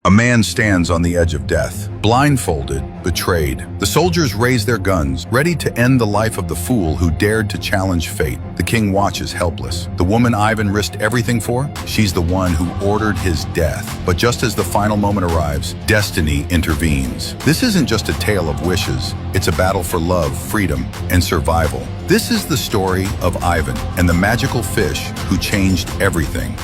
A man stands on the edge of death, blindfolded, betrayed. The soldiers raise their guns, ready to end the life of the fool who dared to challenge fate. The king watches helpless. The woman Ivan risked everything for? She's the one who ordered his death. But just as the final moment arrives, destiny intervenes. This isn't just a tale of wishes. It's a battle for love, freedom, and survival. This is the story of Ivan and the magical fish who changed everything.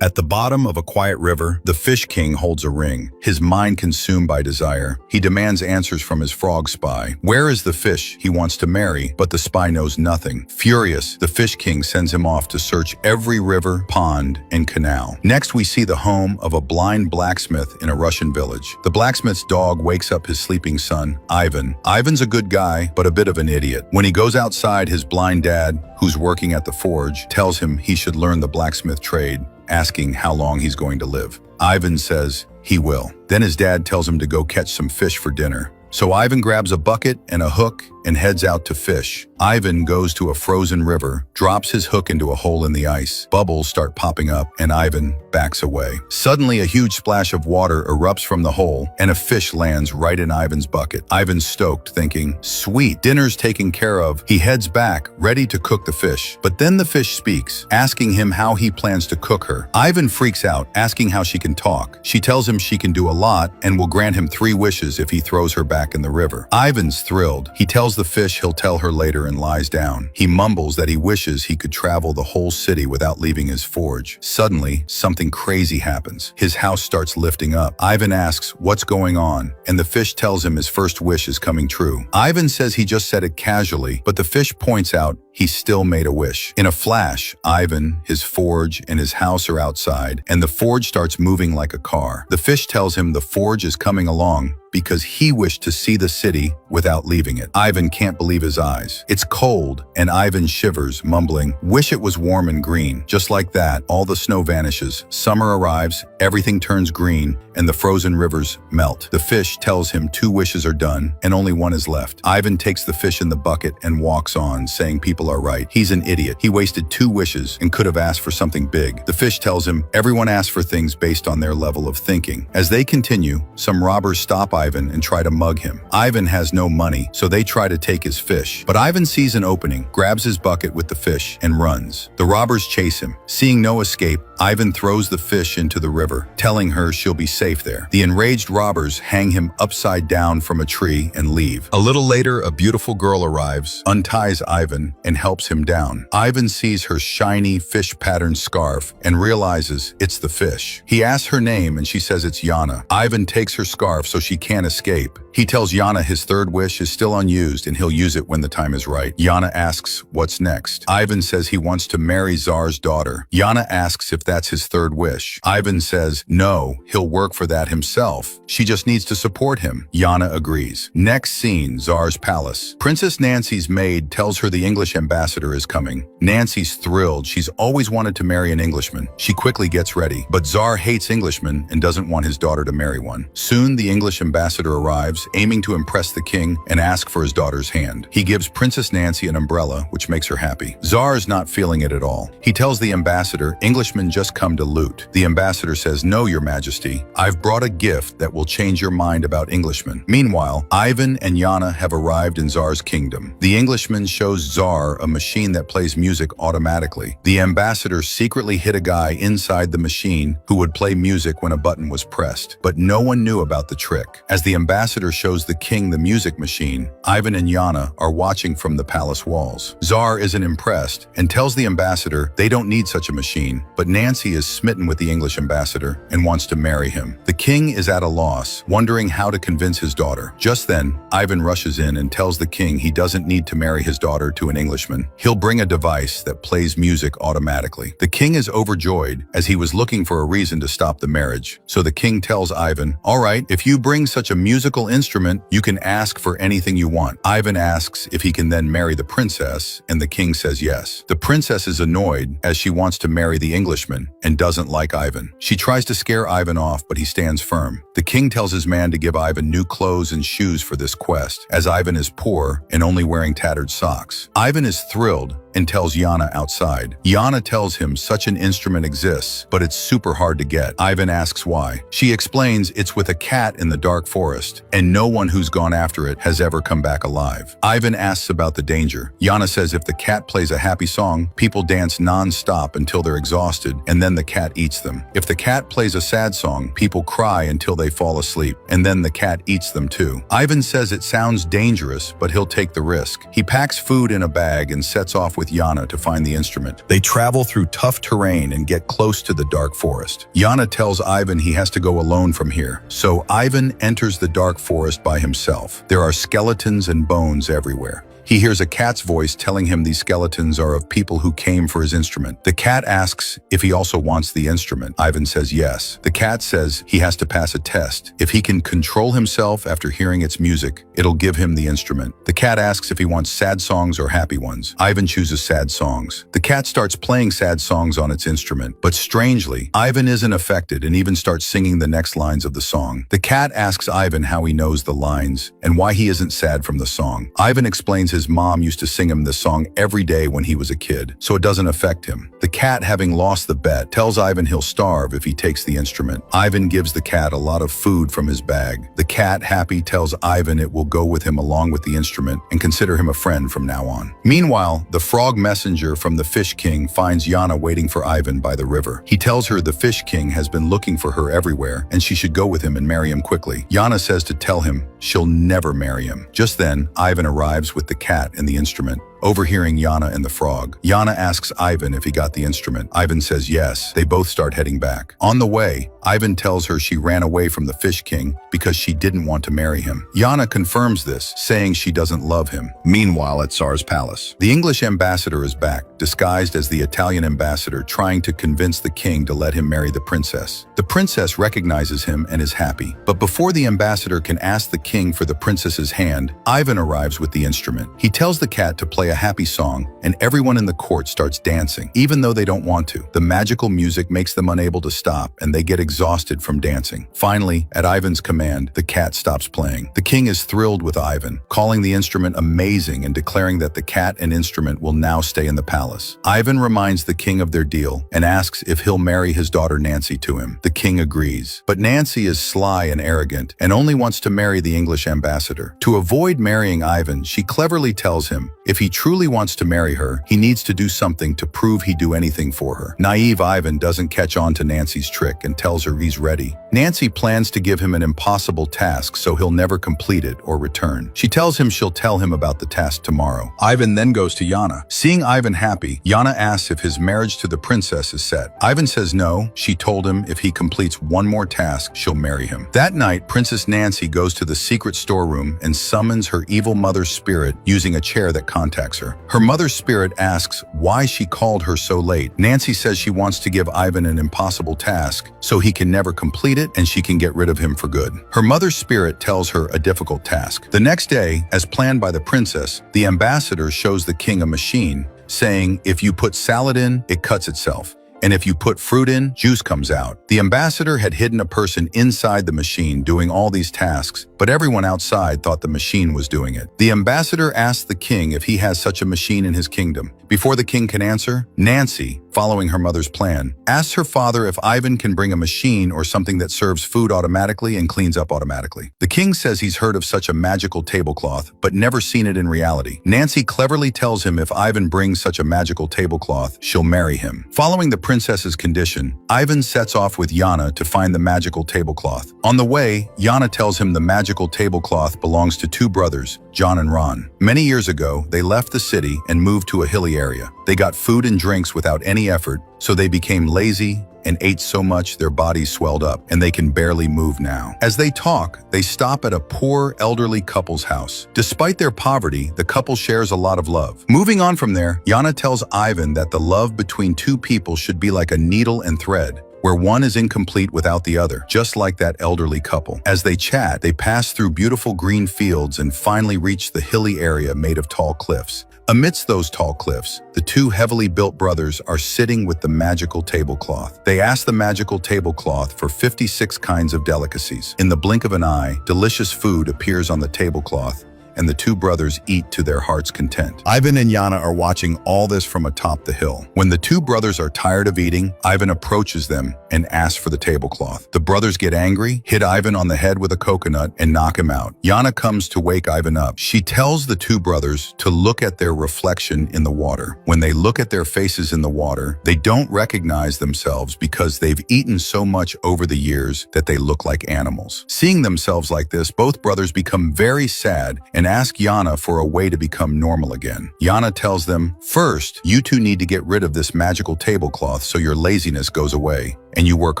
At the bottom of a quiet river, the Fish King holds a ring, his mind consumed by desire. He demands answers from his frog spy. Where is the fish he wants to marry, but the spy knows nothing? Furious, the Fish King sends him off to search every river, pond, and canal. Next, we see the home of a blind blacksmith in a Russian village. The blacksmith's dog wakes up his sleeping son, Ivan. Ivan's a good guy, but a bit of an idiot. When he goes outside, his blind dad, who's working at the forge, tells him he should learn the blacksmith trade, asking how long he's going to live. Ivan says he will. Then his dad tells him to go catch some fish for dinner. So Ivan grabs a bucket and a hook and heads out to fish. Ivan goes to a frozen river, drops his hook into a hole in the ice. Bubbles start popping up and Ivan backs away. Suddenly, a huge splash of water erupts from the hole and a fish lands right in Ivan's bucket. Ivan's stoked, thinking, sweet, dinner's taken care of. He heads back, ready to cook the fish. But then the fish speaks, asking him how he plans to cook her. Ivan freaks out, asking how she can talk. She tells him she can do a lot and will grant him 3 wishes if he throws her back in the river. Ivan's thrilled. He tells the fish he'll tell her later and lies down. He mumbles that he wishes he could travel the whole city without leaving his forge. Suddenly, something crazy happens. His house starts lifting up. Ivan asks what's going on, and the fish tells him his first wish is coming true. Ivan says he just said it casually, but the fish points out he still made a wish. In a flash, Ivan, his forge, and his house are outside, and the forge starts moving like a car. The fish tells him the forge is coming along because he wished to see the city without leaving it. Ivan can't believe his eyes. It's cold, and Ivan shivers, mumbling, "Wish it was warm and green." Just like that, all the snow vanishes. Summer arrives, everything turns green, and the frozen rivers melt. The fish tells him 2 wishes are done, and only 1 is left. Ivan takes the fish in the bucket and walks on, saying people are right. He's an idiot. He wasted 2 wishes and could have asked for something big. The fish tells him everyone asks for things based on their level of thinking. As they continue, some robbers stop Ivan and try to mug him. Ivan has no money, so they try to take his fish. But Ivan sees an opening, grabs his bucket with the fish, and runs. The robbers chase him. Seeing no escape, Ivan throws the fish into the river, telling her she'll be safe there. The enraged robbers hang him upside down from a tree and leave. A little later, a beautiful girl arrives, unties Ivan, and helps him down. Ivan sees her shiny fish-patterned scarf and realizes it's the fish. He asks her name and she says it's Yana. Ivan takes her scarf so she can't escape. He tells Yana his 3rd wish is still unused and he'll use it when the time is right. Yana asks what's next. Ivan says he wants to marry Tsar's daughter. Yana asks if that's his 3rd wish. Ivan says no, he'll work for that himself. She just needs to support him. Yana agrees. Next scene, Tsar's palace. Princess Nancy's maid tells her the English ambassador is coming. Nancy's thrilled. She's always wanted to marry an Englishman. She quickly gets ready, but Tsar hates Englishmen and doesn't want his daughter to marry one. Soon, the English ambassador arrives, aiming to impress the king and ask for his daughter's hand. He gives Princess Nancy an umbrella, which makes her happy. Tsar is not feeling it at all. He tells the ambassador, Englishmen just come to loot. The ambassador says, no, your majesty, I've brought a gift that will change your mind about Englishmen. Meanwhile, Ivan and Yana have arrived in Tsar's kingdom. The Englishman shows Tsar a machine that plays music automatically. The ambassador secretly hid a guy inside the machine who would play music when a button was pressed, but no one knew about the trick. As the ambassador shows the king the music machine, Ivan and Yana are watching from the palace walls. Tsar isn't impressed and tells the ambassador they don't need such a machine, but Nancy is smitten with the English ambassador and wants to marry him. The king is at a loss, wondering how to convince his daughter. Just then, Ivan rushes in and tells the king he doesn't need to marry his daughter to an Englishman. He'll bring a device that plays music automatically. The king is overjoyed as he was looking for a reason to stop the marriage. So the king tells Ivan, all right, if you bring such a musical instrument, you can ask for anything you want. Ivan asks if he can then marry the princess, and the king says yes. The princess is annoyed as she wants to marry the Englishman and doesn't like Ivan. She tries to scare Ivan off, but he stands firm. The king tells his man to give Ivan new clothes and shoes for this quest, as Ivan is poor and only wearing tattered socks. Ivan is thrilled, and tells Yana outside. Yana tells him such an instrument exists, but it's super hard to get. Ivan asks why. She explains it's with a cat in the dark forest, and no one who's gone after it has ever come back alive. Ivan asks about the danger. Yana says if the cat plays a happy song, people dance non-stop until they're exhausted, and then the cat eats them. If the cat plays a sad song, people cry until they fall asleep, and then the cat eats them too. Ivan says it sounds dangerous, but he'll take the risk. He packs food in a bag and sets off with Yana to find the instrument. They travel through tough terrain and get close to the dark forest. Yana tells Ivan he has to go alone from here, so Ivan enters the dark forest by himself. There are skeletons and bones everywhere. He hears a cat's voice telling him these skeletons are of people who came for his instrument. The cat asks if he also wants the instrument. Ivan says yes. The cat says he has to pass a test. If he can control himself after hearing its music, it'll give him the instrument. The cat asks if he wants sad songs or happy ones. Ivan chooses sad songs. The cat starts playing sad songs on its instrument, but strangely, Ivan isn't affected and even starts singing the next lines of the song. The cat asks Ivan how he knows the lines and why he isn't sad from the song. Ivan explains his mom used to sing him this song every day when he was a kid, so it doesn't affect him. The cat, having lost the bet, tells Ivan he'll starve if he takes the instrument. Ivan gives the cat a lot of food from his bag. The cat, happy, tells Ivan it will go with him along with the instrument and consider him a friend from now on. Meanwhile, the frog messenger from the Fish King finds Yana waiting for Ivan by the river. He tells her the Fish King has been looking for her everywhere and she should go with him and marry him quickly. Yana says to tell him she'll never marry him. Just then, Ivan arrives with the cat and the instrument. Overhearing Yana and the frog, Yana asks Ivan if he got the instrument. Ivan says yes. They both start heading back. On the way, Ivan tells her she ran away from the Fish King because she didn't want to marry him. Yana confirms this, saying she doesn't love him. Meanwhile, at Tsar's palace, the English ambassador is back, disguised as the Italian ambassador, trying to convince the king to let him marry the princess. The princess recognizes him and is happy. But before the ambassador can ask the king for the princess's hand, Ivan arrives with the instrument. He tells the cat to play a happy song, and everyone in the court starts dancing, even though they don't want to. The magical music makes them unable to stop, and they get exhausted from dancing. Finally, at Ivan's command, the cat stops playing. The king is thrilled with Ivan, calling the instrument amazing and declaring that the cat and instrument will now stay in the palace. Ivan reminds the king of their deal and asks if he'll marry his daughter Nancy to him. The king agrees, but Nancy is sly and arrogant and only wants to marry the English ambassador. To avoid marrying Ivan, she cleverly tells him if he truly wants to marry her, he needs to do something to prove he'd do anything for her. Naive Ivan doesn't catch on to Nancy's trick and tells her he's ready. Nancy plans to give him an impossible task so he'll never complete it or return. She tells him she'll tell him about the task tomorrow. Ivan then goes to Yana. Seeing Ivan happy, Yana asks if his marriage to the princess is set. Ivan says no. She told him if he completes one more task, she'll marry him. That night, Princess Nancy goes to the secret storeroom and summons her evil mother's spirit using a chair that contacts her. Her mother's spirit asks why she called her so late. Nancy says she wants to give Ivan an impossible task so he can never complete it and she can get rid of him for good. Her mother's spirit tells her a difficult task. The next day, as planned by the princess, the ambassador shows the king a machine, saying if you put salad in, it cuts itself. And if you put fruit in, juice comes out. The ambassador had hidden a person inside the machine doing all these tasks, but everyone outside thought the machine was doing it. The ambassador asked the king if he has such a machine in his kingdom. Before the king can answer, Nancy, following her mother's plan, asks her father if Ivan can bring a machine or something that serves food automatically and cleans up automatically. The king says he's heard of such a magical tablecloth, but never seen it in reality. Nancy cleverly tells him if Ivan brings such a magical tablecloth, she'll marry him. Following the princess's condition, Ivan sets off with Yana to find the magical tablecloth. On the way, Yana tells him the magical tablecloth belongs to two brothers, John and Ron. Many years ago, they left the city and moved to a hilly area. They got food and drinks without any effort, so they became lazy and ate so much their bodies swelled up and they can barely move now. As they talk, they stop at a poor elderly couple's house. Despite their poverty, the couple shares a lot of love. Moving on from there, Yana tells Ivan that the love between two people should be like a needle and thread, where one is incomplete without the other, just like that elderly couple. As they chat, they pass through beautiful green fields and finally reach the hilly area made of tall cliffs. Amidst those tall cliffs, the two heavily built brothers are sitting with the magical tablecloth. They ask the magical tablecloth for 56 kinds of delicacies. In the blink of an eye, delicious food appears on the tablecloth, and the two brothers eat to their heart's content. Ivan and Yana are watching all this from atop the hill. When the two brothers are tired of eating, Ivan approaches them and asks for the tablecloth. The brothers get angry, hit Ivan on the head with a coconut, and knock him out. Yana comes to wake Ivan up. She tells the two brothers to look at their reflection in the water. When they look at their faces in the water, they don't recognize themselves because they've eaten so much over the years that they look like animals. Seeing themselves like this, both brothers become very sad and ask Yana for a way to become normal again. Yana tells them, "First, you two need to get rid of this magical tablecloth so your laziness goes away, and you work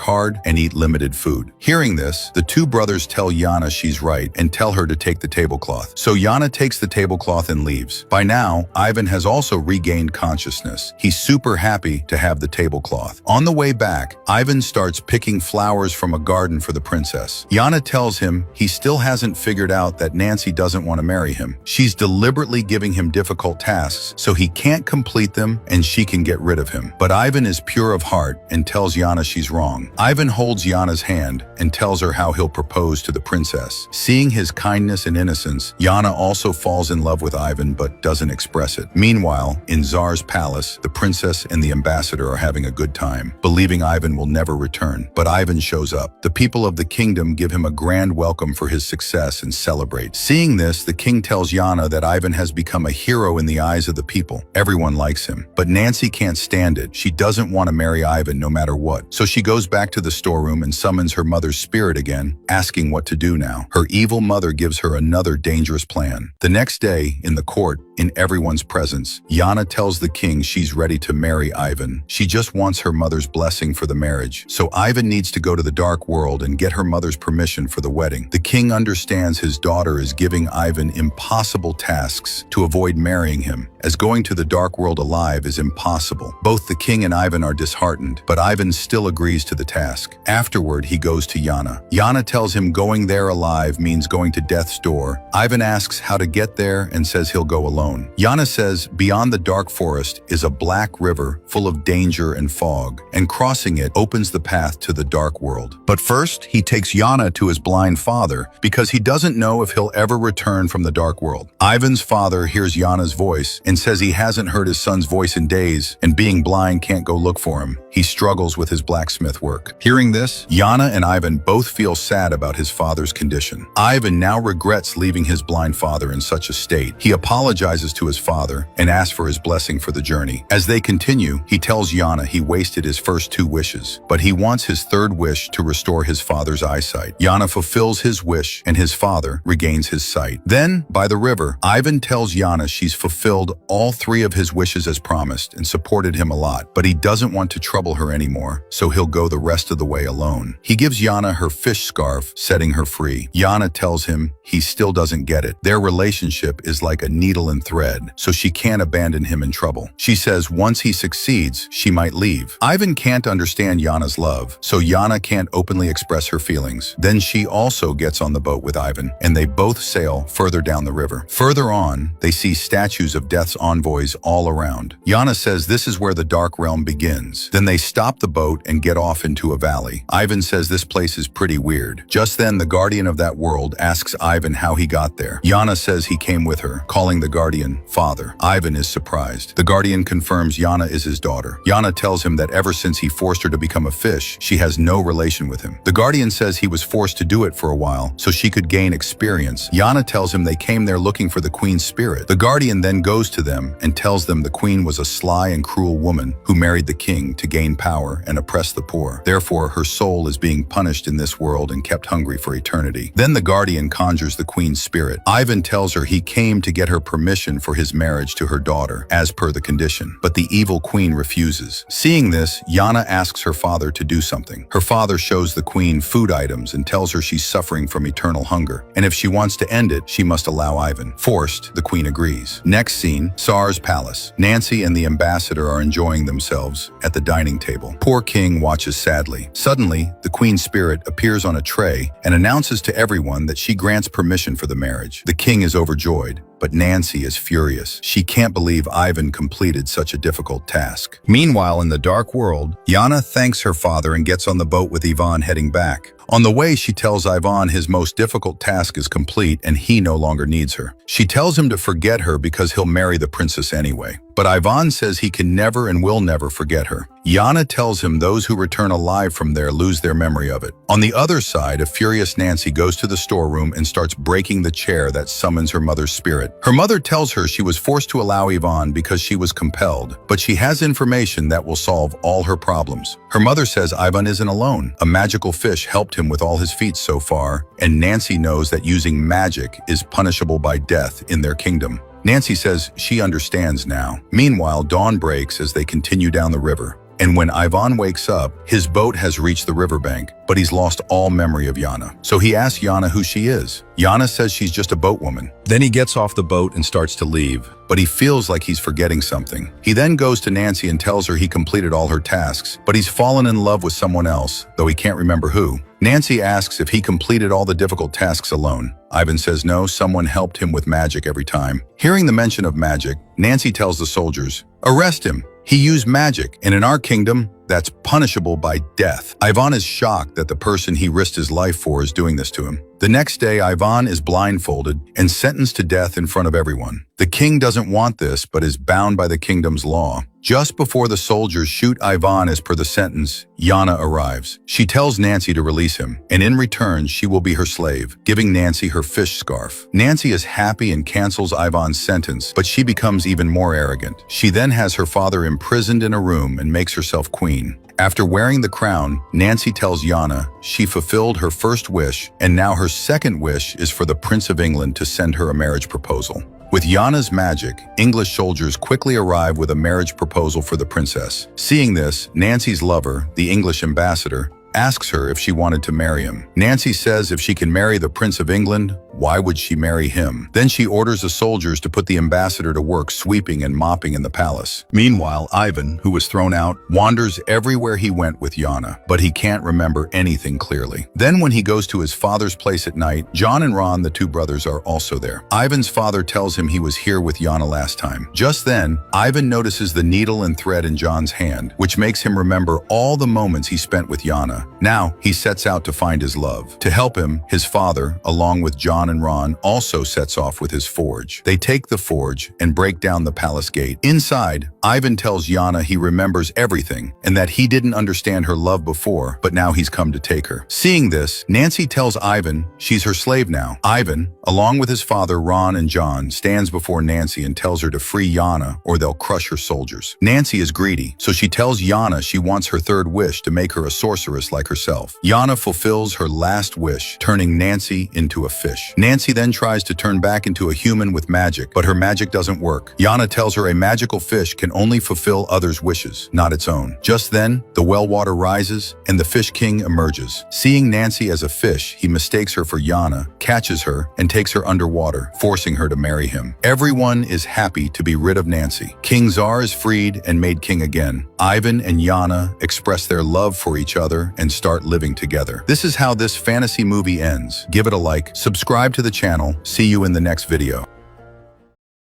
hard and eat limited food." Hearing this, the two brothers tell Yana she's right and tell her to take the tablecloth. So Yana takes the tablecloth and leaves. By now, Ivan has also regained consciousness. He's super happy to have the tablecloth. On the way back, Ivan starts picking flowers from a garden for the princess. Yana tells him he still hasn't figured out that Nancy doesn't want to marry him. She's deliberately giving him difficult tasks so he can't complete them and she can get rid of him. But Ivan is pure of heart and tells Yana she's wrong. Ivan holds Yana's hand and tells her how he'll propose to the princess. Seeing his kindness and innocence, Yana also falls in love with Ivan but doesn't express it. Meanwhile, in Tsar's palace, the princess and the ambassador are having a good time, believing Ivan will never return. But Ivan shows up. The people of the kingdom give him a grand welcome for his success and celebrate. Seeing this, the king tells Yana that Ivan has become a hero in the eyes of the people. Everyone likes him. But Nancy can't stand it. She doesn't want to marry Ivan no matter what. So she goes back to the storeroom and summons her mother's spirit again, asking what to do now. Her evil mother gives her another dangerous plan. The next day, in the court, in everyone's presence, Yana tells the king she's ready to marry Ivan. She just wants her mother's blessing for the marriage. So Ivan needs to go to the dark world and get her mother's permission for the wedding. The king understands his daughter is giving Ivan impossible tasks to avoid marrying him, as going to the dark world alive is impossible. Both the king and Ivan are disheartened, but Ivan still agrees to the task. Afterward, he goes to Yana. Yana tells him going there alive means going to death's door. Ivan asks how to get there and says he'll go alone. Yana says beyond the dark forest is a black river full of danger and fog, and crossing it opens the path to the dark world. But first, he takes Yana to his blind father because he doesn't know if he'll ever return from the dark world. Ivan's father hears Yana's voice and says he hasn't heard his son's voice in days, and being blind can't go look for him. He struggles with his blacksmith work. Hearing this, Yana and Ivan both feel sad about his father's condition. Ivan now regrets leaving his blind father in such a state. He apologizes to his father and asks for his blessing for the journey. As they continue, he tells Yana he wasted his first two wishes, but he wants his third wish to restore his father's eyesight. Yana fulfills his wish and his father regains his sight. Then, by the river, Ivan tells Yana she's fulfilled all three of his wishes as promised and supported him a lot, but he doesn't want to trouble her anymore, so he'll go the rest of the way alone. He gives Yana her fish scarf, setting her free. Yana tells him he still doesn't get it. Their relationship is like a needle and thread, so she can't abandon him in trouble. She says once he succeeds, she might leave. Ivan can't understand Yana's love, so Yana can't openly express her feelings. Then she also gets on the boat with Ivan, and they both sail further down the river. Further on, they see statues of Death's envoys all around. Yana says this is where the Dark Realm begins. Then they stop the boat and get off into a valley. Ivan says this place is pretty weird. Just then, the guardian of that world asks Ivan how he got there. Yana says he came with her, calling the guardian father. Ivan is surprised. The guardian confirms Yana is his daughter. Yana tells him that ever since he forced her to become a fish, she has no relation with him. The guardian says he was forced to do it for a while so she could gain experience. Yana tells him they came there looking for the queen's spirit. The guardian then goes to them and tells them the queen was a sly and cruel woman who married the king to gain power and oppress the poor. Therefore, her soul is being punished in this world and kept hungry for eternity. Then the guardian conjures the queen's spirit. Ivan tells her he came to get her permission for his marriage to her daughter, as per the condition. But the evil queen refuses. Seeing this, Yana asks her father to do something. Her father shows the queen food items and tells her she's suffering from eternal hunger, and if she wants to end it, she must allow Ivan. Forced, the queen agrees. Next scene, Tsar's palace. Nancy and the ambassador are enjoying themselves at the dining table. Poor king watches sadly. Suddenly, the queen's spirit appears on a tray and announces to everyone that she grants permission for the marriage. The king is overjoyed, but Nancy is furious. She can't believe Ivan completed such a difficult task. Meanwhile, in the dark world, Yana thanks her father and gets on the boat with Ivan heading back. On the way, she tells Ivan his most difficult task is complete and he no longer needs her. She tells him to forget her because he'll marry the princess anyway. But Ivan says he can never and will never forget her. Yana tells him those who return alive from there lose their memory of it. On the other side, a furious Nancy goes to the storeroom and starts breaking the chair that summons her mother's spirit. Her mother tells her she was forced to allow Ivan because she was compelled, but she has information that will solve all her problems. Her mother says Ivan isn't alone. A magical fish helped him with all his feats so far, and Nancy knows that using magic is punishable by death in their kingdom. Nancy says she understands now. Meanwhile, dawn breaks as they continue down the river. And when Ivan wakes up, his boat has reached the riverbank, but he's lost all memory of Yana. So he asks Yana who she is. Yana says she's just a boatwoman. Then he gets off the boat and starts to leave, but he feels like he's forgetting something. He then goes to Nancy and tells her he completed all her tasks, but he's fallen in love with someone else, though he can't remember who. Nancy asks if he completed all the difficult tasks alone. Ivan says no, someone helped him with magic every time. Hearing the mention of magic, Nancy tells the soldiers, "Arrest him. He used magic, and in our kingdom, that's punishable by death." Ivan is shocked that the person he risked his life for is doing this to him. The next day, Ivan is blindfolded and sentenced to death in front of everyone. The king doesn't want this, but is bound by the kingdom's law. Just before the soldiers shoot Ivan as per the sentence, Yana arrives. She tells Nancy to release him, and in return, she will be her slave, giving Nancy her fish scarf. Nancy is happy and cancels Ivan's sentence, but she becomes even more arrogant. She then has her father imprisoned in a room and makes herself queen. After wearing the crown, Nancy tells Yana she fulfilled her first wish, and now her second wish is for the Prince of England to send her a marriage proposal. With Yana's magic, English soldiers quickly arrive with a marriage proposal for the princess. Seeing this, Nancy's lover, the English ambassador, asks her if she wanted to marry him. Nancy says if she can marry the Prince of England, why would she marry him? Then she orders the soldiers to put the ambassador to work sweeping and mopping in the palace. Meanwhile, Ivan, who was thrown out, wanders everywhere he went with Yana, but he can't remember anything clearly. Then when he goes to his father's place at night, John and Ron, the two brothers, are also there. Ivan's father tells him he was here with Yana last time. Just then, Ivan notices the needle and thread in John's hand, which makes him remember all the moments he spent with Yana. Now, he sets out to find his love. To help him, his father, along with John and Ron, also sets off with his forge. They take the forge and break down the palace gate. Inside, Ivan tells Yana he remembers everything and that he didn't understand her love before, but now he's come to take her. Seeing this, Nancy tells Ivan she's her slave now. Ivan, along with his father Ron and John, stands before Nancy and tells her to free Yana or they'll crush her soldiers. Nancy is greedy, so she tells Yana she wants her third wish to make her a sorceress like herself. Yana fulfills her last wish, turning Nancy into a fish. Nancy then tries to turn back into a human with magic, but her magic doesn't work. Yana tells her a magical fish can only fulfill others' wishes, not its own. Just then, the well water rises and the Fish King emerges. Seeing Nancy as a fish, he mistakes her for Yana, catches her, and takes her underwater, forcing her to marry him. Everyone is happy to be rid of Nancy. King Tsar is freed and made king again. Ivan and Yana express their love for each other and start living together. This is how this fantasy movie ends. Give it a like, subscribe to the channel, see you in the next video.